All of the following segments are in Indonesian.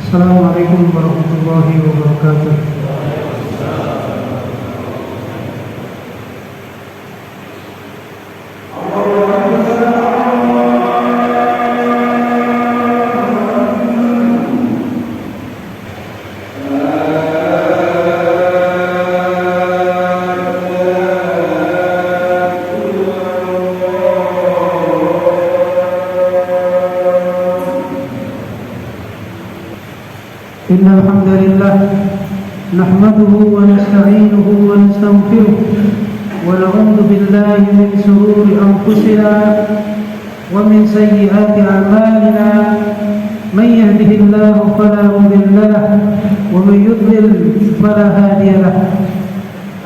Assalamualaikum warahmatullahi wabarakatuh. إن الحمد لله نحمده ونستعينه ونستغفره ونعوذ بالله من شرور أنفسنا ومن سيئات أعمالنا من يهده الله فلا مضل له ومن يضلل فلا هادي له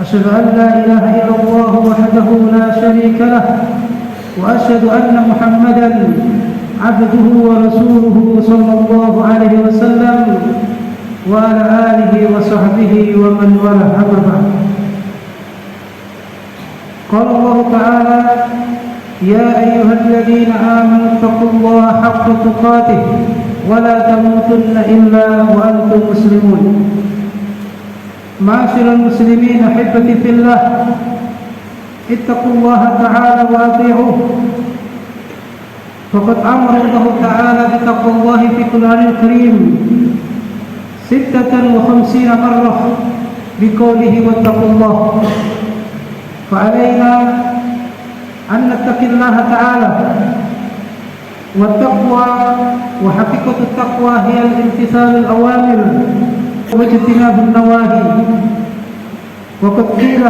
أشهد أن لا إله إلا الله وحده لا شريك له وأشهد أن محمدا عبده ورسوله صلى الله عليه وسلم وعلى آله وصحبه ومن والاه أما بعد. قال الله تعالى: يا أيها الذين آمنوا اتقوا الله حق تقاته ولا تموتن إلا وأنتم مسلمون. معاشر المسلمين أحبتي في الله، اتقوا الله تعالى وأطيعوه، فقد أمر الله تعالى بتقوى الله في القرآن الكريم 56 مرة بقوله واتقوا الله. فعلينا أن نتقي الله تعالى، والتقوى وحقيقة التقوى هي الامتثال الأوامر واجتناب النواهي. وقد قيل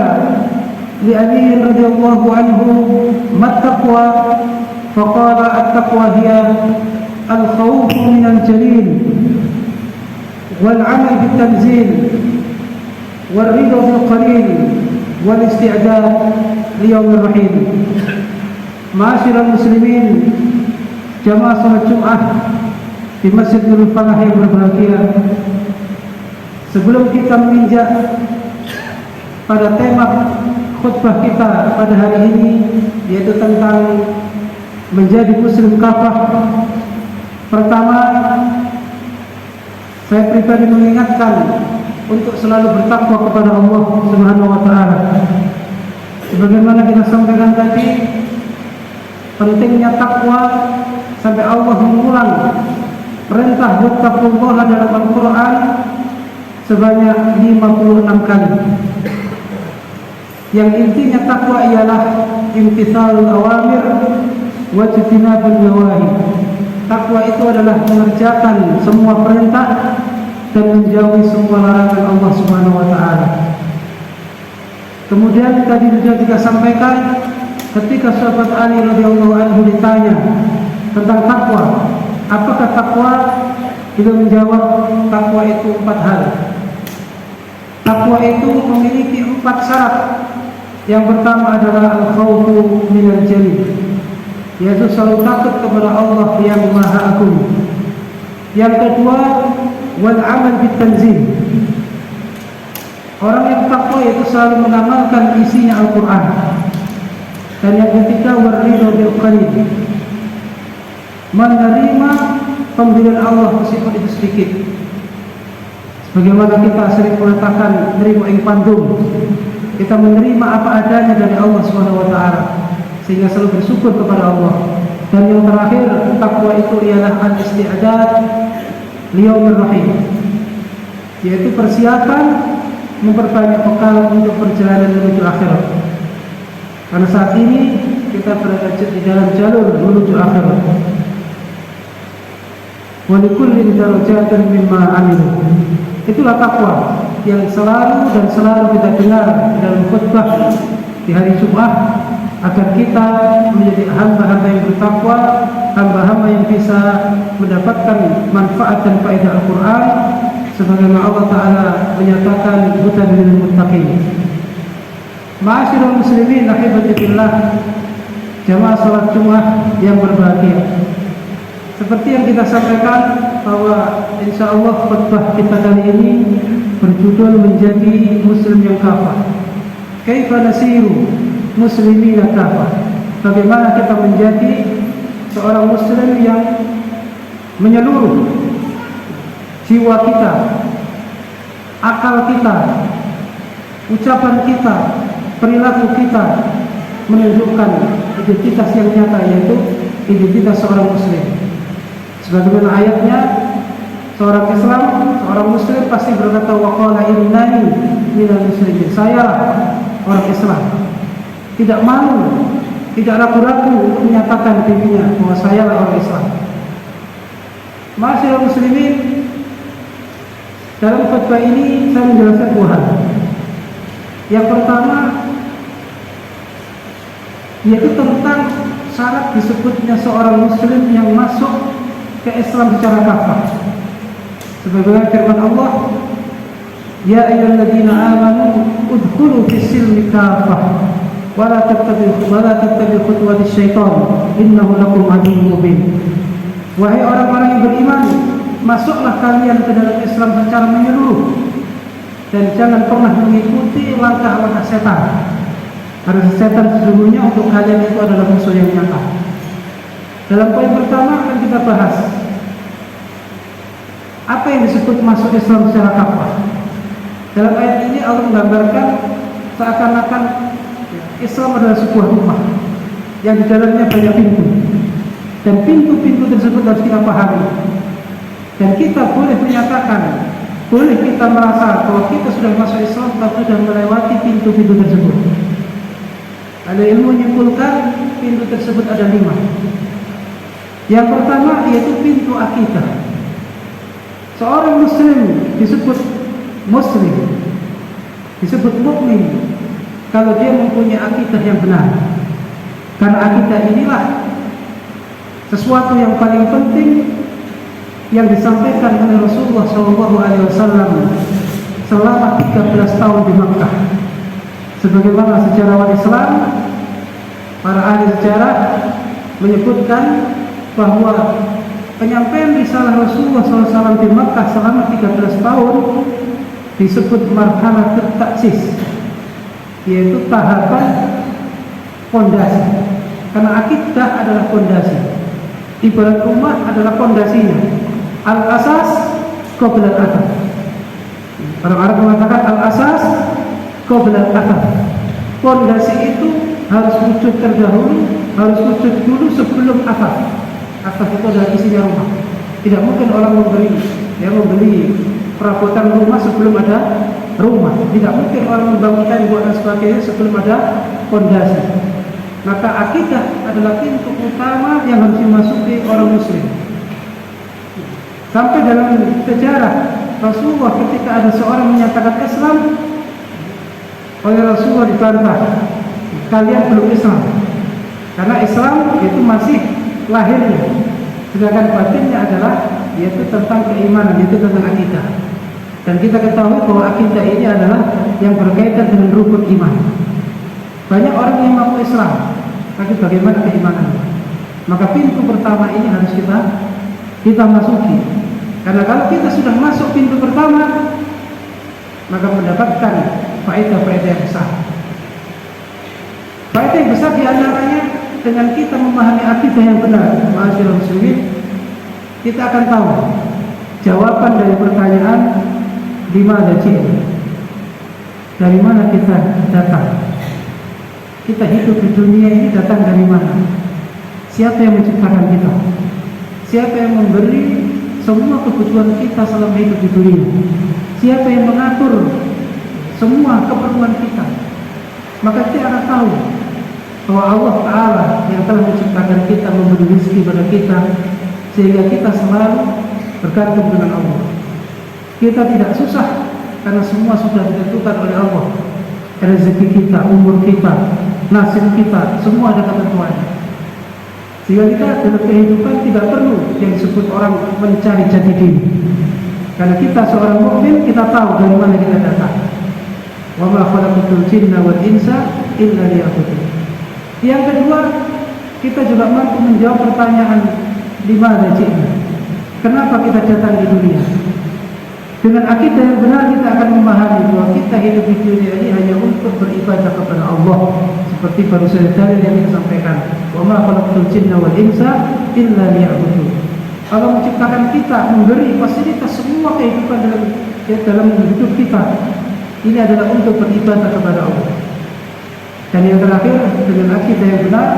لعلي رضي الله عنه: ما التقوى؟ فقال: التقوى هي الخوف من الجليل والعمل بالتنزيل والرضا بالقليل والاستعداد ليوم الرحيل. Ma'asyiral muslimin, jamaah salat Jumat di Masjid Nurul Falah yang berbahagia, sebelum kita menginjak pada tema khutbah kita pada hari ini, yaitu tentang menjadi muslim kafah, pertama saya pribadi mengingatkan untuk selalu bertakwa kepada Allah Subhanahu wa taala. Sebagaimana kita sampaikan tadi, pentingnya takwa sampai Allah mengulang perintah wattaqullah dalam Al-Qur'an sebanyak 56 kali. Yang intinya takwa ialah imtithalul awamir wa ijtinabun nawahi. Takwa itu adalah mengerjakan semua perintah dan menjauhi semua larangan Allah Subhanahu wa taala. Kemudian tadi sudah kita sampaikan, ketika sahabat Ali radhiyallahu anhu ditanya tentang takwa, apakah takwa? Beliau menjawab, takwa itu 4 hal. Takwa itu memiliki 4 syarat. Yang pertama adalah al-khawfu minal jalil, yaitu selalu takut kepada Allah yang Maha Agung. Yang kedua, wal amal bitanzil. Orang yang takwa yaitu selalu mengamalkan isinya Al-Qur'an. Dan yang ketiga, waridho bil qalil, menerima pemberian Allah meskipun itu sedikit. Sebagaimana kita sering mengatakan nerima ing pandum, kita menerima apa adanya dari Allah Subhanahu wa taala, sehingga selalu bersyukur kepada Allah. Dan yang terakhir, takwa itu ialah al-isti'dad liyaumir rahim, yaitu persiapan memperbanyak bekal untuk perjalanan menuju akhirat. Karena saat ini kita berada di dalam jalur menuju akhirat. Wa likullin darajatun mimma 'amilu. Itulah takwa yang selalu kita dengar dalam khutbah di hari Jumat, agar kita menjadi hamba-hamba yang bertakwa, hamba-hamba yang bisa mendapatkan manfaat dan faedah Al-Quran, sebagaimana Allah Ta'ala menyatakan hudan lil muttaqin. Ma'asyiral muslimin rahimani fillah, jamaah salat Jumat yang berbahagia. Seperti yang kita sampaikan bahwa insya Allah khutbah kita kali ini berjudul menjadi muslim yang kafah. Kaifa nasiru muslimina kafah. Bagaimana kita menjadi seorang muslim yang menyeluruh, jiwa kita, akal kita, ucapan kita, perilaku kita menunjukkan identitas yang nyata, yaitu identitas seorang muslim. Sebagaimana ayatnya, seorang Islam, seorang muslim pasti berkata waqala innani minal muslimin. Saya orang Islam. Tidak malu, tidak ragu-ragu untuk menyatakan dirinya bahwa saya orang Islam. Ma'asyiral muslimin, dalam khutbah ini saya menjelaskan dua hal. Yang pertama yaitu tentang syarat disebutnya seorang muslim yang masuk ke Islam secara kafah. Sebagaimana firman Allah, ya ayyuhalladzina amanu udkhulu fis-silmi kafah wa la tattabi'u khutuwatis syaitan innahu lakum aduwwun mubin. Wahai orang-orang yang beriman, masuklah kalian ke dalam Islam secara menyeluruh dan jangan pernah mengikuti langkah-langkah setan. Karena setan sesungguhnya untuk kalian itu adalah musuh yang nyata. Dalam poin pertama akan kita bahas apa yang disebut masuk Islam secara kafah. Dalam ayat ini Allah menggambarkan seakan-akan Islam adalah sebuah rumah yang di dalamnya banyak pintu, dan pintu-pintu tersebut harus kita pahami. Dan kita boleh menyatakan, boleh kita merasa bahwa kita sudah masuk Islam tapi sudah melewati pintu-pintu tersebut. Ada ilmu menyimpulkan pintu tersebut ada 5. Yang pertama yaitu pintu akidah. Seorang muslim disebut muslim, disebut mukmin kalau dia mempunyai akidah yang benar. Karena akidah inilah sesuatu yang paling penting yang disampaikan oleh Rasulullah SAW selama 13 tahun di Makkah. Sebagaimana sejarawan Islam, para ahli sejarah menyebutkan bahwa penyampaian risalah Rasulullah SAW di Makkah selama 13 tahun disebut marhalah taksis, yaitu tahapan fondasi. Karena akidah adalah fondasi. Ibarat rumah adalah fondasinya. Al-asas qabla al-athar. Orang Arab mengatakan al-asas qabla al-athar. Fondasi itu harus wujud terdahulu, harus wujud dulu sebelum athar. Athar itu adalah isinya rumah. Tidak mungkin orang membeli perabotan rumah sebelum ada rumah. Tidak mungkin orang membangun tembok dan sebagainya sebelum ada fondasi. Maka akidah adalah pintu utama yang harus dimasuki orang muslim. Sampai dalam sejarah Rasulullah ketika ada seorang menyatakan Islam, oleh Rasulullah dibantah, kalian belum Islam. Karena Islam itu masih lahirnya, sedangkan batinnya adalah yaitu tentang keimanan, yaitu tentang akidah. Dan kita ketahui bahwa akidah ini adalah yang berkaitan dengan rukun iman. Banyak orang yang mengaku Islam, tapi bagaimana keimanannya? Maka pintu pertama ini harus kita masuki. Karena kalau kita sudah masuk pintu pertama, maka mendapatkan faedah-faedah yang besar. Faedah yang besar diantaranya dengan kita memahami akidah yang benar. Ma'asyiral muslimin, kita akan tahu jawaban dari pertanyaan dimana ji'na, dari mana kita datang. Kita hidup di dunia ini datang dari mana? Siapa yang menciptakan kita? Siapa yang memberi semua kebutuhan kita selama hidup di dunia? Siapa yang mengatur semua keperluan kita? Maka kita akan tahu bahwa Allah Ta'ala yang telah menciptakan kita, memberi rezeki pada kita, sehingga kita selalu bergantung dengan Allah. Kita tidak susah karena semua sudah ditentukan oleh Allah. Rezeki kita, umur kita, nasib kita, semua ada ketentuannya. Sehingga kita dalam kehidupan tidak perlu yang disebut orang mencari jati diri. Karena kita seorang mukmin, kita tahu dari mana kita datang. Wa ma khalaqatul jinna wal insa illa liya'budun. Yang kedua, kita juga mampu menjawab pertanyaan di mana ji'na. Kenapa kita datang di dunia? Dengan akidah yang benar kita akan memahami bahwa kita hidup di dunia ini hanya untuk beribadah kepada Allah. Seperti baru saja dalil yang kita sampaikan, wa ma khalaqtul jinna wal insa illa liya'budun. Allah menciptakan kita, memberi fasilitas semua kehidupan dalam hidup kita. Ini adalah untuk beribadah kepada Allah. Dan yang terakhir, dengan akidah yang benar,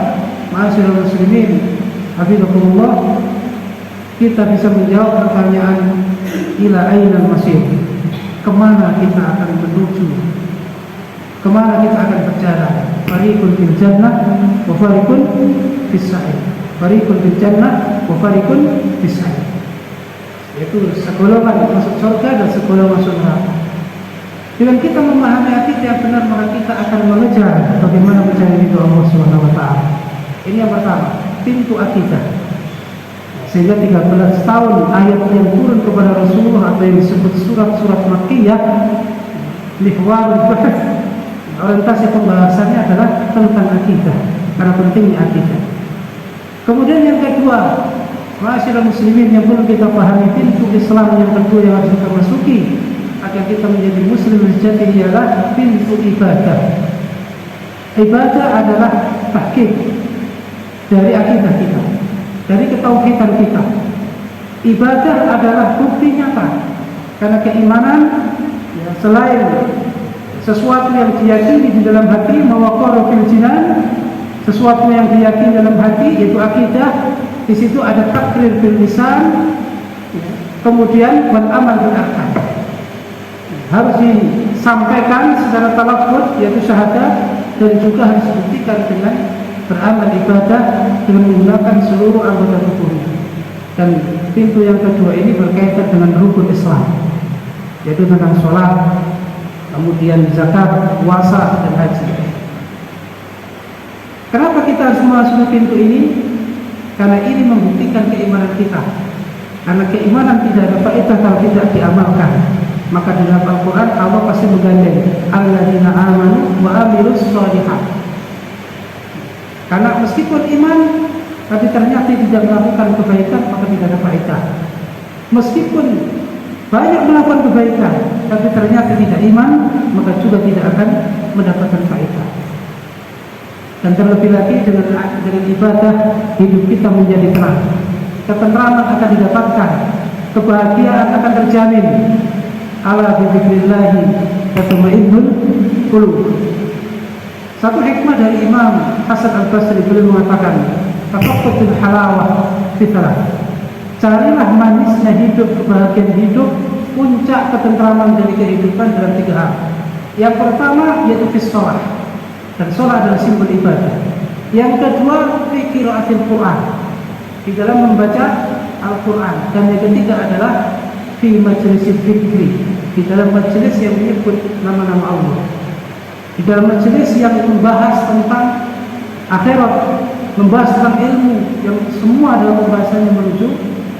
ma'asyiral muslimin, hafizakumullah, kita bisa menjawab pertanyaan ila ainal masir. Kemana kita akan menuju? Kemana kita akan berjalan? Fariqun fil jannah wa fariqun fis sa'ir. Fariqun fil jannah wa fariqun fis sa'ir. Yaitu segolongan masuk surga dan segolongan masuk neraka. Dengan kita memahami akidah yang benar, maka kita akan mengejar bagaimana mencari ridho Allah Subhanahu wa taala. Ini yang pertama, pintu akidah. Sehingga 13 tahun ayat yang turun kepada Rasulullah atau yang disebut surat-surat Makkiyah, mihwarul bahth, orientasi pembahasannya adalah tentang akidah, karena pentingnya akidah. Kemudian yang kedua, ma'asyiral muslimin, yang perlu kita pahami, pintu Islam yang kedua yang harus kita masuki agar kita menjadi muslim sejati ialah pintu ibadah. Ibadah adalah tahqiq dari akidah kita, dari ketauhidan kita. Ibadah adalah bukti nyata, karena keimanan ya, selain sesuatu yang diyakini di dalam hati, mawaqara fil jinan, sesuatu yang diyakini dalam hati yaitu akidah, di situ ada takrir bil lisan, kemudian wal amal bil arkan. Harus disampaikan secara talaffuz yaitu syahadat, dan juga harus dibuktikan dengan beramal ibadah dengan menggunakan seluruh anggota tubuhnya. Dan pintu yang kedua ini berkaitan dengan rukun Islam, yaitu tentang sholat, kemudian zakat, puasa, dan haji. Kenapa kita harus memasuki pintu ini? Karena ini membuktikan keimanan kita. Karena keimanan tidak ada faedah kalau tidak diamalkan. Maka dalam Al-Quran Allah pasti menggandeng alladzina amanu wa amilus sholihat. Karena meskipun iman, tapi ternyata tidak melakukan kebaikan, maka tidak ada faedah. Meskipun banyak melakukan kebaikan, tapi ternyata tidak iman, maka juga tidak akan mendapatkan faedah. Dan terlebih lagi dengan ibadah, hidup kita menjadi tenang, ketentraman akan didapatkan, kebahagiaan akan terjamin. Ala bidzikrillahi tatma'innul qulub. Satu hikmah dari Imam Hasan Al-Basri, beliau mengatakan, tafaqqudul halawah fitlah. Carilah manisnya hidup, kebahagiaan hidup, puncak ketentraman dari kehidupan dalam 3 hal. Yang pertama yaitu fi shalah. Dan shalah adalah simbol ibadah. Yang kedua fi qiraatil Quran, di dalam membaca Al-Quran. Dan yang ketiga adalah fi majlisil dzikri, di dalam majelis yang menyebut nama-nama Allah, di dalam majelis yang membahas tentang akhirat, membahas tentang ilmu, yang semua adalah pembahasannya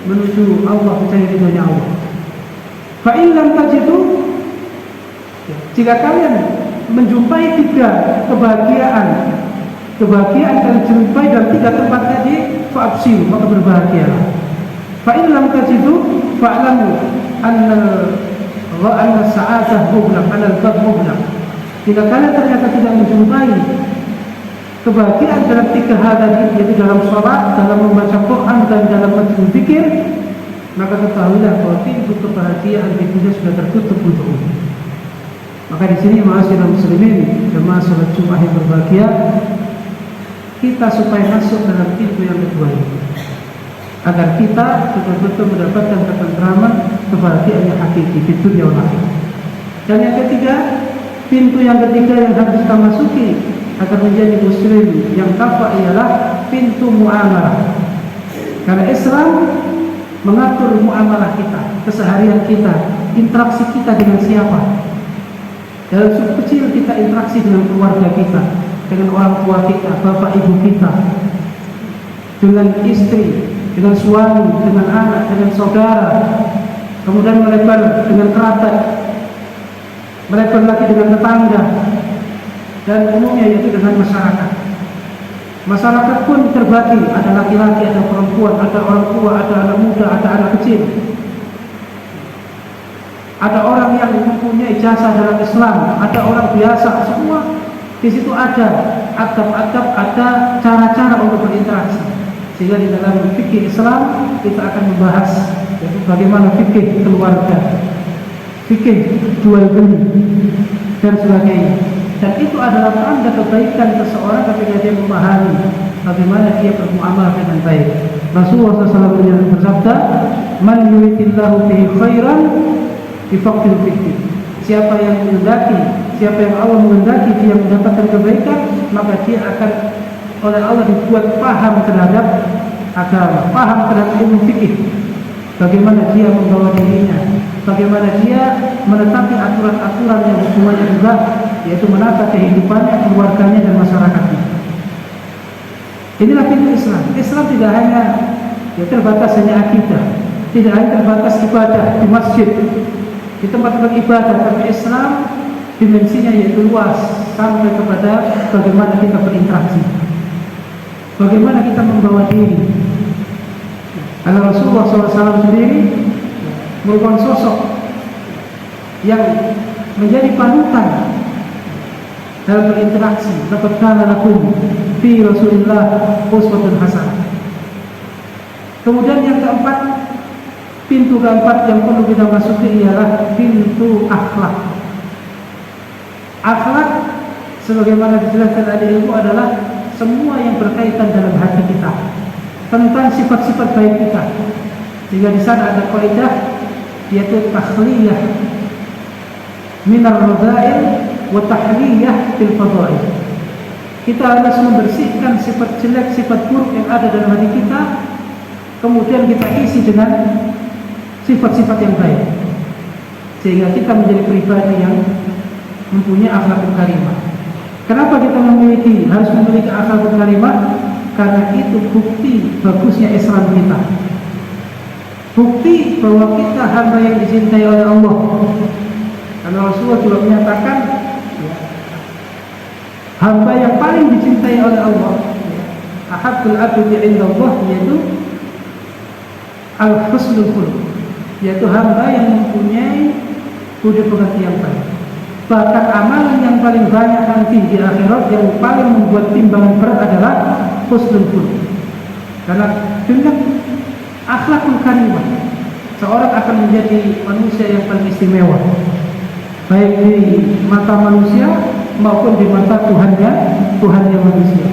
menuju Allah, mencari ridhonya Allah. Fa in lam tajidu, jika kalian menjumpai 3 kebahagiaan kalian jumpai dalam 3 tempat tadi, fa'abshiru, maka berbahagialah. Fa in lam tajidu fa'lamu anna sa'adah mughlaq, al-bab mughlaq. Jika kalian ternyata tidak menjumpai kebahagiaan dalam 3 hal tadi, yaitu dalam sholat, dalam membaca Quran, dan dalam majlis zikir, maka ketahuilah bahwa pintu kebahagiaan itu sudah tertutup untukmu. Maka di sini ma'asyiral muslimin, jemaah salat Jumat yang berbahagia, kita supaya masuk dalam pintu yang kedua ini, agar kita betul-betul mendapatkan ketentraman, kebahagiaan yang hakiki di dunia wal akhirah. Dan yang ketiga, pintu yang ketiga yang harus kita masuki agar menjadi muslim yang kafa ialah pintu muamalah. Karena Islam mengatur muamalah kita, keseharian kita, interaksi kita dengan siapa. Dalam sub kecil kita interaksi dengan keluarga kita, dengan orang tua kita, bapak ibu kita, dengan istri, dengan suami, dengan anak, dengan saudara, kemudian melebar dengan kerabat, melebar lagi dengan tetangga, dan umumnya yaitu dengan masyarakat. Masyarakat pun terbagi, ada laki-laki, ada perempuan, ada orang tua, ada anak muda, ada anak kecil. Ada orang yang mempunyai ijazah dalam Islam, ada orang biasa, semua di situ ada adab-adab, ada cara-cara untuk berinteraksi. Sehingga di dalam fikih Islam kita akan membahas yaitu bagaimana fikih keluarga, fikih jual beli dan sebagainya. Dan itu adalah tanda kebaikan seseorang ketika dia memahami bagaimana dia bermuamalah dengan baik. Rasulullah SAW bersabda, "Man yuridillahu bihi khairan yufaqihu fiddin." Siapa yang Allah menghendaki dia mendapatkan kebaikan, maka dia akan oleh Allah dibuat paham terhadap agama, paham terhadap ilmu fikih. Bagaimana dia membawa dirinya, bagaimana dia menetapi aturan-aturan yang hubungannya juga, yaitu menata kehidupannya, keluarganya dan masyarakatnya. Inilah pintu Islam. Islam tidak hanya terbatas hanya akidah, tidak hanya terbatas ibadah di masjid, di tempat beribadah, tapi Islam dimensinya yaitu luas sampai kepada bagaimana kita berinteraksi, bagaimana kita membawa diri. Karena Rasulullah SAW sendiri merupakan sosok yang menjadi panutan dalam berinteraksi. Laqad kana lakum fi Rasulillah uswatun hasanah. Kemudian yang keempat, pintu keempat yang perlu kita masuki ialah pintu akhlak. Akhlak sebagaimana dijelaskan tadi itu adalah semua yang berkaitan dalam hati kita, tentang sifat-sifat baik kita. Jika di sana ada kaidah yaitu takhliyah minar radha'il wa tahliyah fil fadha'il. Kita harus membersihkan sifat jelek, sifat buruk yang ada dalam hati kita, kemudian kita isi dengan sifat-sifat yang baik, sehingga kita menjadi pribadi yang mempunyai akhlakul karimah. Kenapa kita harus memiliki akhlakul karimah? Karena itu bukti bagusnya Islam kita, bukti bahwa kita hamba yang dicintai oleh Allah. Karena Rasulullah juga menyatakan hamba yang paling dicintai oleh Allah, ahabbul abdi indallah, yaitu al-husnul khuluq, yaitu hamba yang mempunyai budi pekerti yang baik. Bahkan amalan yang paling banyak nanti di akhirat yang paling membuat timbangan berat adalah husnul khuluq. Karena dengan akhlakul karimah seorang akan menjadi manusia yang paling istimewa, baik di mata manusia maupun di mata Tuhannya manusia.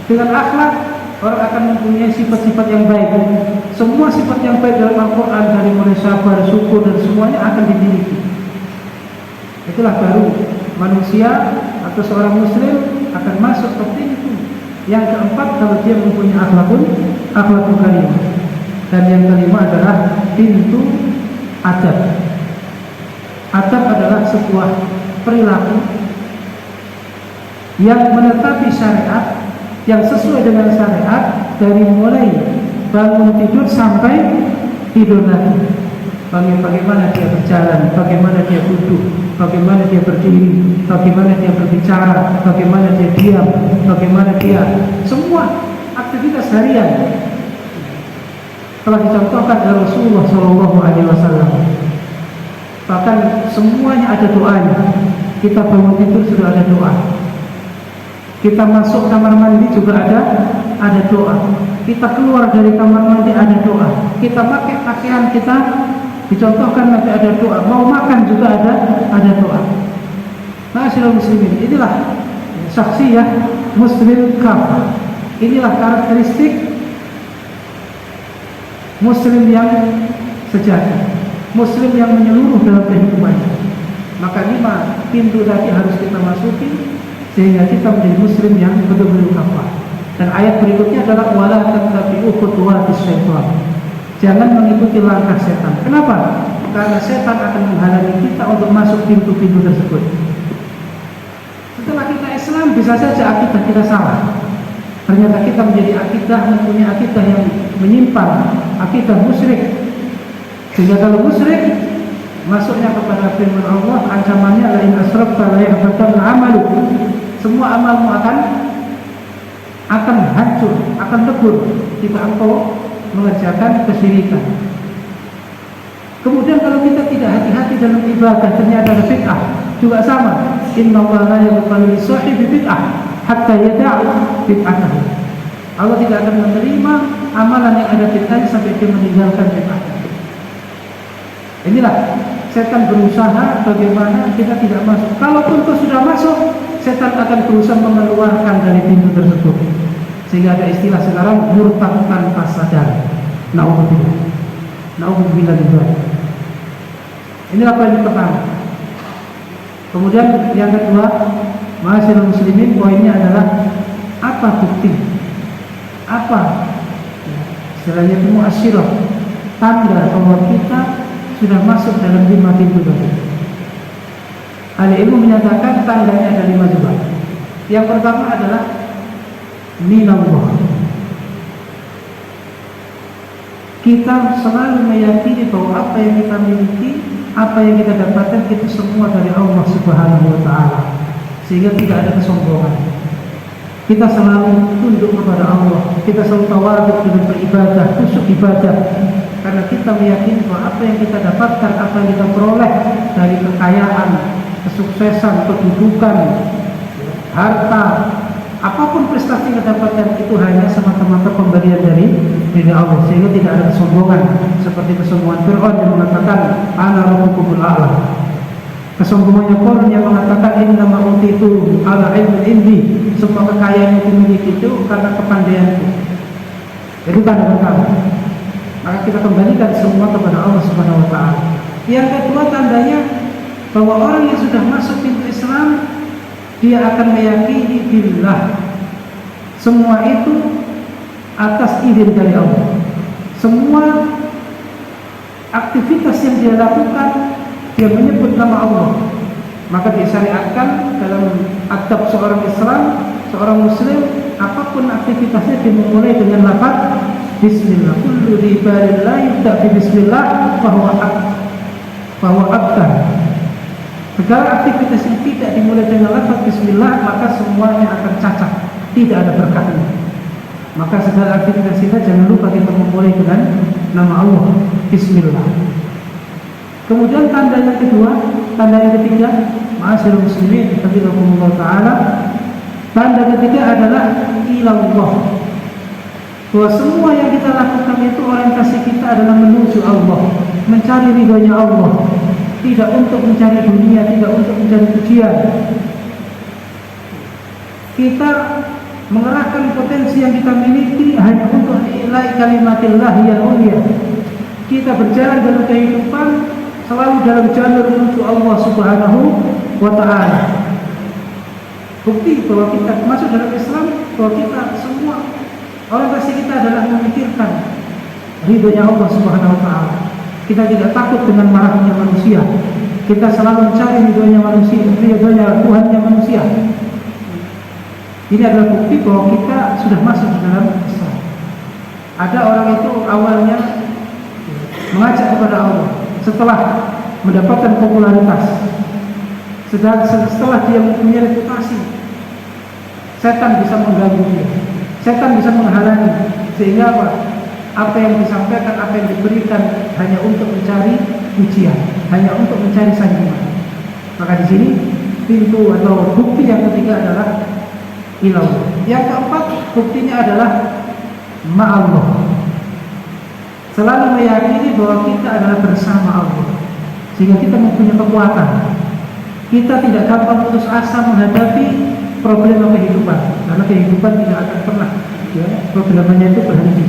Dengan akhlak orang akan mempunyai sifat-sifat yang baik. Semua sifat yang baik dalam Al-Quran, dari mulai sabar, syukur dan semuanya akan dimiliki. Itulah baru manusia atau seorang muslim akan masuk ke pintu yang keempat kalau dia mempunyai akhlakul karimah. Dan yang kelima adalah pintu adab. Adab adalah sebuah perilaku yang menetapi syariat, yang sesuai dengan syariat dari mulai bangun tidur sampai tidur lagi. Bagaimana dia berjalan, bagaimana dia duduk, bagaimana dia berdiri, bagaimana dia berbicara, bagaimana dia diam, bagaimana dia semua aktivitas harian telah dicontohkan oleh Rasulullah SAW. Bahkan semuanya ada doanya. Kita bangun tidur sudah ada doa. Kita masuk kamar mandi juga ada doa. Kita keluar dari kamar mandi ada doa. Kita pakai pakaian kita dicontohkan nanti ada doa. Mau makan juga ada doa. Ma'asyiral muslimin, inilah syakhsiyah muslim kafah. Inilah karakteristik muslim yang sejati, muslim yang menyeluruh dalam kehidupannya. Maka 5 pintu tadi harus kita masuki sehingga kita menjadi muslim yang betul-betul kafah. Dan ayat berikutnya adalah wala tattabi'u khutuwatis syaitan. Jangan mengikuti langkah setan. Kenapa? Karena setan akan menghalangi kita untuk masuk pintu-pintu tersebut. Setelah kita Islam, bisa saja akidah kita salah. Ternyata kita menjadi mempunyai akidah yang menyimpang, akidah musyrik. Sehingga kalau musyrik, masuknya kepada firman Allah, ancamannya la in asrafta la yahbatanna 'amaluk. Semua amalmu akan hancur, akan lebur jika engkau mengerjakan kesyirikan. Kemudian kalau kita tidak hati-hati dalam ibadah, ternyata ada bid'ah, juga sama. Innallaha la yaghfiru li sahibi bid'ah hatta yada'a bid'atahu. Allah tidak akan menerima amalan yang ada fitnahnya sampai dia meninggalkan bid'ahnya. Inilah setan berusaha bagaimana kita tidak masuk. Kalaupun kau sudah masuk, setan akan berusaha mengeluarkan dari pintu tersebut. Sehingga ada istilah sekarang murtad tanpa sadar. Na'udzubillah. Na'udzubillah juga. Inilah poin yang pertama. Kemudian yang kedua, ma'asyiral muslimin, poinnya adalah apa bukti? Apa istilahnya itu mu'asyirah, tanda bahwa kita sudah masuk dalam 5 pintu tadi. Ahli ilmu menyatakan tandanya ada 5 juga. Yang pertama adalah minallah. Kita selalu meyakini bahwa apa yang kita miliki, apa yang kita dapatkan itu semua dari Allah Subhanahu wa taala. Sehingga tidak ada kesombongan. Kita selalu tunduk kepada Allah. Kita selalu tawadhu dengan beribadah, khusyuk ibadah. Karena kita meyakini bahwa apa yang kita dapatkan, apa yang kita peroleh dari kekayaan, kesuksesan, kedudukan, harta, apapun prestasi yang kita dapatkan itu hanya semata-mata pemberian dari Allah. Sehingga tidak ada kesombongan seperti kesombongan Fir'aun yang mengatakan ana rabbukumul a'la. Kesombongannya Qarun yang mengatakan innama utitu ala ilmin indi, semua kekayaan yang dimiliki itu karena kepandaianku. Itu tanda pertama. Maka kita kembalikan semua kepada Allah Subhanahu wa taala. Yang kedua tandanya bahwa orang yang sudah masuk pintu Islam, dia akan meyakini billah. Semua itu atas izin dari Allah. Semua aktivitas yang dia lakukan, dia menyebut nama Allah, maka disyariatkan dalam adab seorang Islam, seorang Muslim, apapun aktivitasnya dimulai dengan lafaz Bismillah. Kullu dzikrin la yubda bi Bismillah bahwa abdan. Segala aktivitas yang tidak dimulai dengan lafaz Bismillah maka semuanya akan cacat, tidak ada berkahnya. Maka segala aktivitas kita jangan lupa kita memulai dengan nama Allah Bismillah. Kemudian tanda yang kedua, tanda yang ketiga, ma'asyiral muslimin, hafizakumullah taala. Tanda ketiga adalah ilallah. Bahwa semua yang kita lakukan itu orientasi kita adalah menuju Allah, mencari ridhonya Allah, tidak untuk mencari dunia, tidak untuk mencari pujian. Kita mengerahkan potensi yang kita miliki hanya untuk nilai kalimatillah yang mulia. Kita berjalan dalam kehidupan selalu dalam jalur menuju Allah Subhanahu wa taala. Bukti bahwa kita masuk dalam Islam, bahwa kita semua orientasi kita adalah memikirkan ridhonya Allah Subhanahu wa taala. Kita tidak takut dengan marahnya manusia. Kita selalu mencari ridhonya manusia, ridhonya Tuhannya manusia. Ini adalah bukti bahwa kita sudah masuk di dalam Islam. Ada orang itu awalnya mengajak kepada Allah, setelah mendapatkan popularitas, setelah dia mempunyai reputasi, setan bisa mengganggu dia, setan bisa menghalangi, sehingga apa yang disampaikan, apa yang diberikan hanya untuk mencari pujian, hanya untuk mencari sanjungan. Maka di sini pintu atau bukti yang ketiga adalah ilallah. Yang keempat buktinya adalah ma'allah. Selalu meyakini bahwa kita adalah bersama Allah, sehingga kita mempunyai kekuatan. Kita tidak gampang putus asa menghadapi problema kehidupan, karena kehidupan tidak akan pernah problemanya itu berhenti.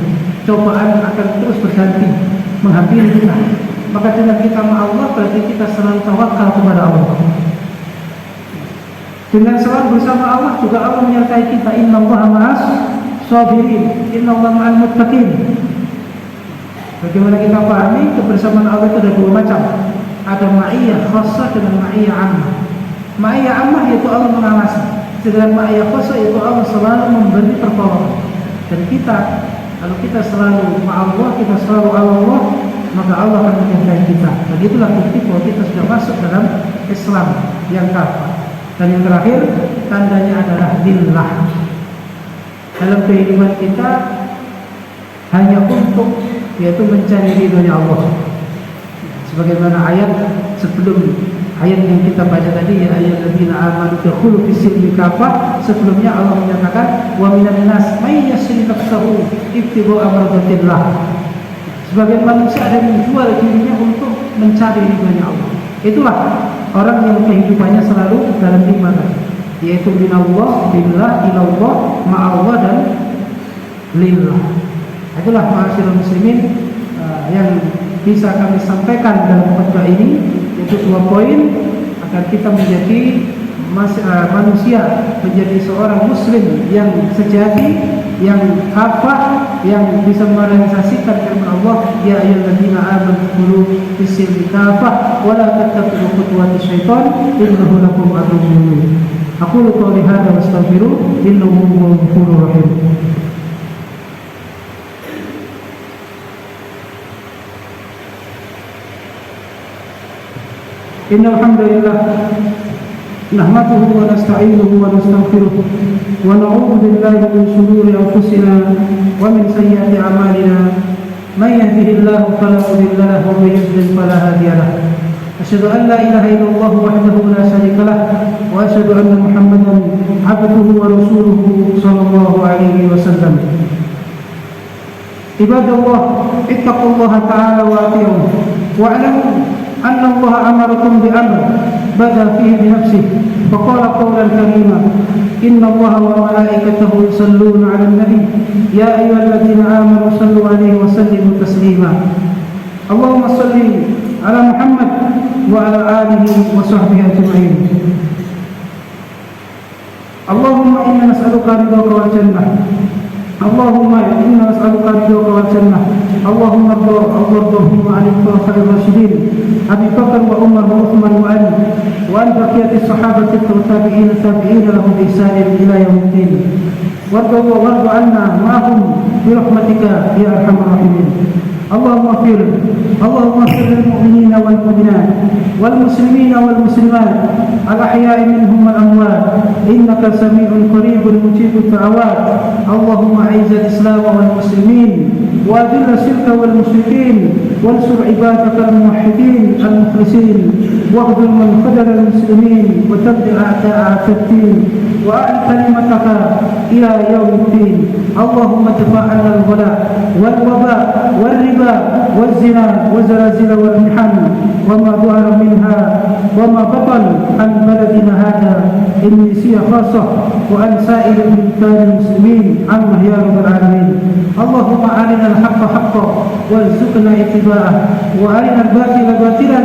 Cobaan akan terus berganti menghampiri kita. Maka dengan kita sama Allah berarti kita selalu tawakal kepada Allah. Dengan selalu bersama Allah juga Allah menyertai kita. Innallaha ma'as sabirin, innallaha ma'al muttaqin. Bagaimana kita pahami kebersamaan Allah itu ada dua macam. Ada ma'iyah khassah dengan ma'iyah ammah. Ma'iyah ammah yaitu Allah mengawasi, sedangkan ma'iyah khassah yaitu Allah selalu memberi pertolongan. Dan kita, kalau kita selalu ma'allah, kita selalu Allah, maka Allah akan menyertai kita. Dan itulah bukti bahwa kita sudah masuk dalam Islam yang kafah. Dan yang terakhir, tandanya adalah lillah. Dalam kehidupan kita hanya untuk, yaitu mencari ridhonya Allah. Sebagaimana ayat sebelum ayat yang kita baca tadi, ya ayyuhalladzina amanu dukhulu fis-silmi kafah. Sebelumnya Allah menyatakan wa minan nas may yashri nafsahu ibtigha'a mardatillah. Sebagian manusia ada yang menjual dirinya untuk mencari ridhonya Allah. Itulah orang yang kehidupannya selalu dalam 5 tadi, yaitu minallah, billah, ilallah, ma'allah, dan lillah. Itulah ma'asyiral muslimin yang bisa kami sampaikan dalam khutbah ini, yaitu 2 poin agar kita menjadi manusia, menjadi seorang muslim yang sejati, yang kafah, yang bisa merealisasikan firman Allah, ya ayyuhalladzina amanu dukhulu fis-silmi kafah wa la tattabi'u khutuwati syaitan innahu lakum aduwwun mubin. Aqulu qouli hadza wa astaghfiruh innahu huwal ghafurur rahim. Innal hamdalillah nahmaduhu wa nasta'inuhu wa nastaghfiruh wa na'udzu billahi min shururi anfusina wa min sayyiati a'malina may yahdihillahu fala mudilla lahu wa may yudlil fala hadiya lahu. Asyhadu an la ilaha illallah wahdahu la syarika lah wa asyhadu anna Muhammadan 'abduhu wa rasuluhu sallallahu alaihi wasallam. Ibadallah, ittaqullaha ta'ala wa ati'uhu wa'lamu anna Allah amarakum bi amr bada fihi bi nafsihi faqala qawlan karima inna Allah wa malaikatahu yusalluna 'alan nabi ya ayyuhalladzina amanu sallu 'alaihi wa sallimu taslima. Allahumma salli ala Muhammad wa ala alihi wa sahbihi ajma'in. Allahumma inna nas'aluka ridhaka wal jannah. Allahumma inna nas'aluka ridhaka wal jannah. Allahumma ardhum 'anil khulafa'ir rasyidin Abi Bakar wa Umar wa Uthman wa Ali wa an baqiyati sahabati tabi'in lahum bi ihsan ila yaumiddin. Warḍa 'anna ma'hum bi rahmatika ya arhamar rahimin. Allahumma ighfir lil mu'minina wal mu'minat wal muslimina wal muslimat al ahya'i minhum wal amwat innaka sami'un qaribun mujibud da'awat. Allahumma a'izz al-islam wal muslimin wa adhill ash-shirka wal musyrikin wansur ibadaka al-muwahhidin al-mukhlisin wahdhur man khadala al-muslimin wa tabdi' a'da'a ad-din wa a'li kalimataka ila yaumiddin. Allahumma dafa'na al-ghala wal waba wal riba والزنا والزلازل والمحن وما ظهر منها وما بطن عن بلدنا هذا النسيء خاصة وعن سائر بلدان المسلمين عما يا رب العالمين. اللهم أرنا الحق حقا وارزقنا اتباعه وأرنا الباطل باطلا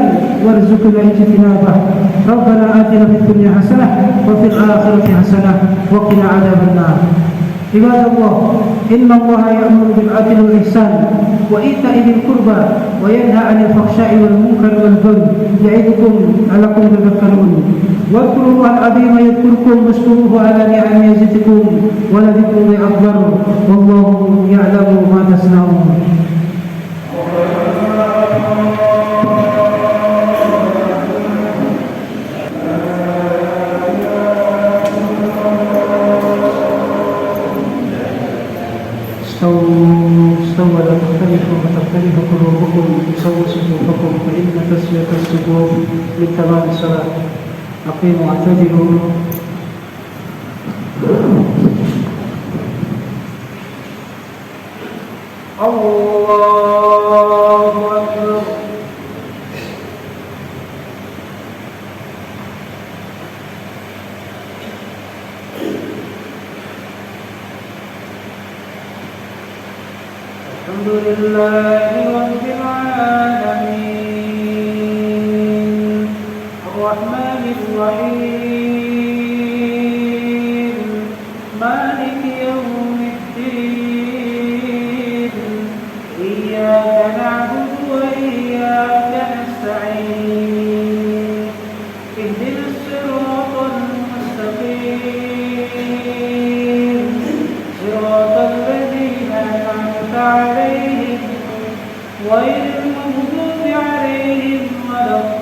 وارزقنا اجتنابه. ربنا آتنا في الدنيا حسنة وفي الآخرة حسنة وقنا عذاب النار. عباد الله إن الله يأمر بالعدل والإحسان وإيتاء ذي القربى وينهى عن الفحشاء والمنكر والبغي يعظكم لعلكم تذكرون. واذكروا الله العظيم يذكركم واشكروه على نعمه يزدكم ولذكر الله أكبر والله يعلم ما تصنعون. استوى لا تختلفوا وتختلف قلوبكم سووا صفوفكم فإن تسوية الصفوف من تمام الصلاة. أقيموا واعتدلوا. الله أكبر. الحمد لله رب العالمين الرحمن الرحيم مالك يوم الدين إياك نعبد وإياك نستعين اهدنا الصراط المستقيم صراط الذين أنعمت عليهم غير المغضوب عليهم ولا الضالين.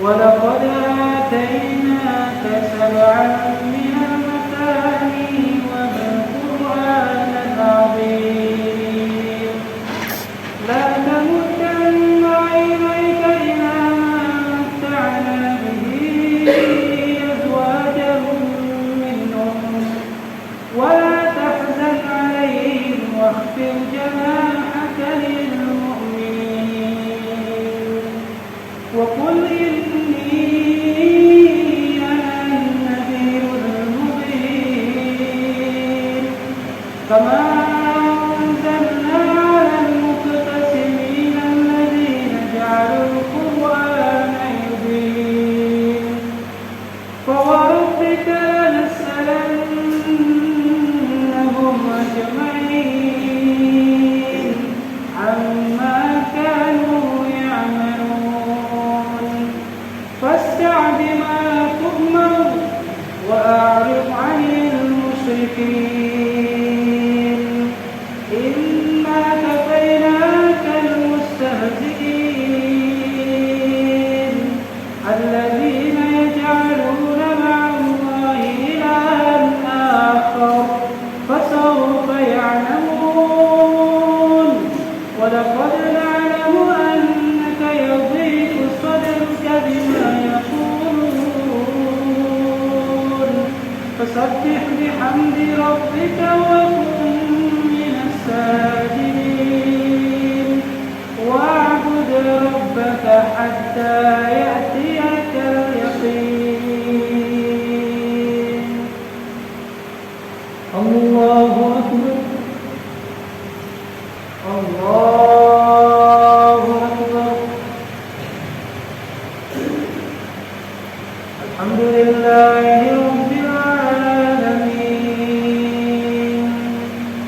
ولقد آتيناك سبعا من المثاني والقرآن العظيم لا تمدن عينيك إلى ما متعنا به أزواجا منهم ولا تحزن عليهم واخفض جناحك للمؤمنين وقل إني أنا النذير المبين كما أنزلنا على المقتسمين الذين جعلوا القرآن عضين فوربك لنسألنهم أجمعين عما كانوا يعملون فاستع بما تؤمر وأعرض عن المشركين إنا كفيناك المستهزئين الذين يجعلون مع الله إلها آخر فسوف يعلمون ولقد نعلم أنك يضيق صدرك بما يقولون فسبح بحمد ربك وكن من الساجدين واعبد ربك حتى يأتيك اليقين الله أكبر الله أكبر الحمد لله رب العالمين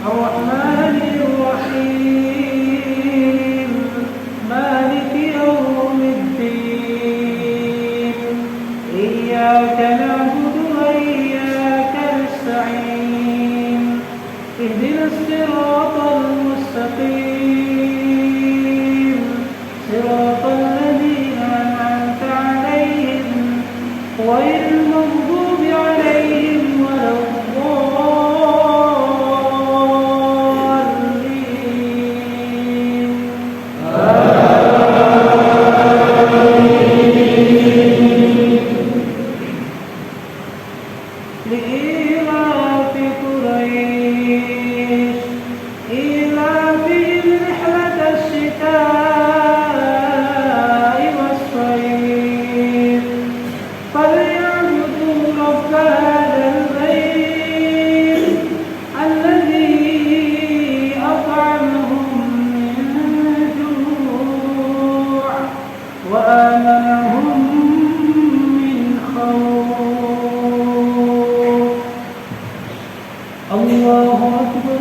الرحمن الرحيم مالك يوم الدين إياك نعبد وإياك نستعين اهدنا الصراط المستقيم صراط الذين أنعمت عليهم غير المغضوب عليهم ولا الضالين لإيلاف قريش إيلافهم رحلة الشتاء والصيف فليعبدوا رب هذا البيت الذي أطعمهم من جوع وآمنهم من خوف الله أكبر